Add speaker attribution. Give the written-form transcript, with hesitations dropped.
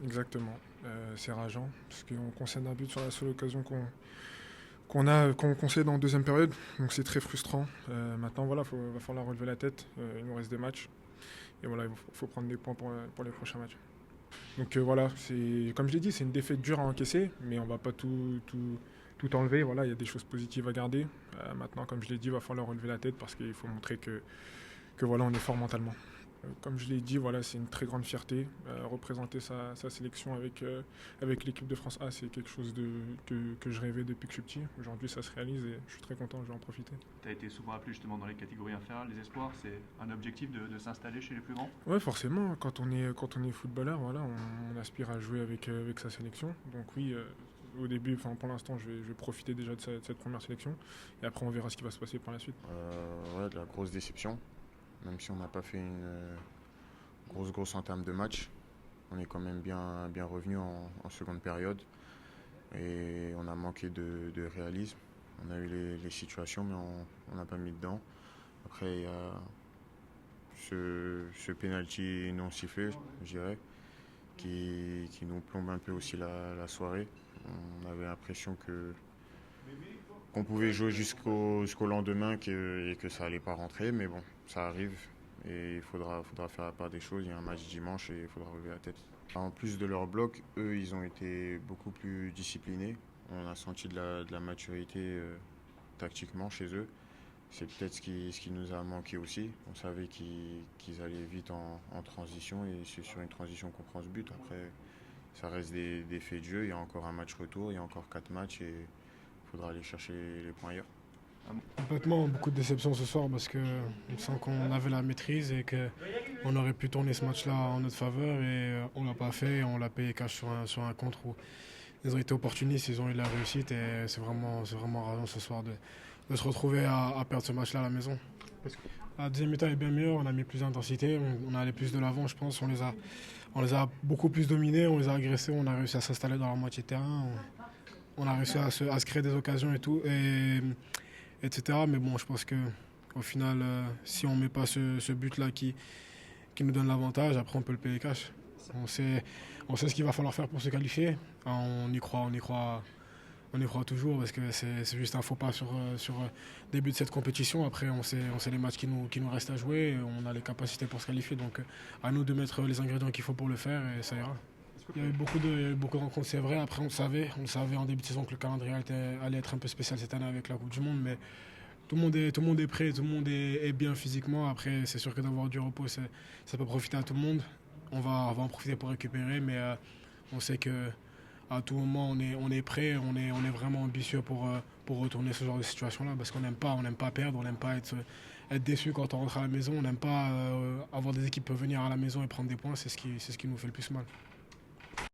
Speaker 1: Exactement. C'est rageant parce qu'on concède un but sur la seule occasion qu'on concède en deuxième période. Donc c'est très frustrant. Maintenant, voilà, va falloir relever la tête. Il nous reste des matchs. Et voilà, faut prendre des points pour les prochains matchs. Donc voilà, comme je l'ai dit, c'est une défaite dure à encaisser, mais on va pas tout enlever. Voilà, il y a des choses positives à garder. Maintenant, comme je l'ai dit, il va falloir relever la tête parce qu'il faut montrer que voilà, on est fort mentalement. Comme je l'ai dit, voilà, c'est une très grande fierté. Représenter sa sélection avec l'équipe de France A, c'est quelque chose que je rêvais depuis que je suis petit. Aujourd'hui, ça se réalise et je suis très content, je vais en profiter.
Speaker 2: Tu as été souvent appelé justement dans les catégories inférieures, les espoirs, c'est un objectif de s'installer chez les plus grands?
Speaker 1: Ouais, forcément, quand on est footballeur, voilà, on aspire à jouer avec sa sélection. Donc oui, au début, enfin pour l'instant, je vais profiter déjà de cette première sélection. Et après, on verra ce qui va se passer par la suite.
Speaker 3: Ouais, de la grosse déception. Même si on n'a pas fait une grosse en termes de match, on est quand même bien revenu en seconde période. Et on a manqué de réalisme. On a eu les situations, mais on n'a pas mis dedans. Après, il y a ce penalty non sifflé, je dirais, qui nous plombe un peu aussi la soirée. On avait l'impression qu'on pouvait jouer jusqu'au lendemain et que ça allait pas rentrer, mais bon, ça arrive et il faudra faire la part des choses. Il y a un match dimanche et il faudra relever la tête. En plus de leur bloc, eux, ils ont été beaucoup plus disciplinés. On a senti de la maturité tactiquement chez eux. C'est peut-être ce qui nous a manqué aussi. On savait qu'ils allaient vite en transition et c'est sur une transition qu'on prend ce but. Après, ça reste des faits de jeu. Il y a encore un match retour, il y a encore 4 matchs et il faudra aller chercher les points ailleurs.
Speaker 4: Complètement, beaucoup de déception ce soir parce que on sent qu'on avait la maîtrise et qu'on aurait pu tourner ce match-là en notre faveur et on l'a pas fait. On l'a payé cash sur un contre où ils ont été opportunistes, ils ont eu la réussite et c'est vraiment rageant ce soir de se retrouver à perdre ce match-là à la maison. La deuxième mi-temps est bien mieux, on a mis plus d'intensité, on a allé plus de l'avant je pense, on les a beaucoup plus dominés, on les a agressés, on a réussi à s'installer dans la moitié de terrain, on a réussi à se créer des occasions et tout, etc. Mais bon, je pense que au final, si on ne met pas ce but-là qui nous donne l'avantage, après on peut le payer cash. On sait ce qu'il va falloir faire pour se qualifier. On y croit toujours parce que c'est juste un faux pas sur le début de cette compétition. Après, on sait les matchs qui nous restent à jouer. On a les capacités pour se qualifier. Donc, à nous de mettre les ingrédients qu'il faut pour le faire et ça ira. Il y a eu beaucoup de rencontres, c'est vrai. Après, on le savait en début de saison que le calendrier allait être un peu spécial cette année avec la Coupe du Monde. Mais tout le monde est prêt, tout le monde est bien physiquement. Après, c'est sûr que d'avoir du repos, ça peut profiter à tout le monde. On va en profiter pour récupérer. Mais on sait que à tout moment, on est prêt, on est vraiment ambitieux pour retourner ce genre de situation-là parce qu'on n'aime pas perdre, on n'aime pas être déçu quand on rentre à la maison, on n'aime pas avoir des équipes peuvent venir à la maison et prendre des points, c'est ce qui nous fait le plus mal.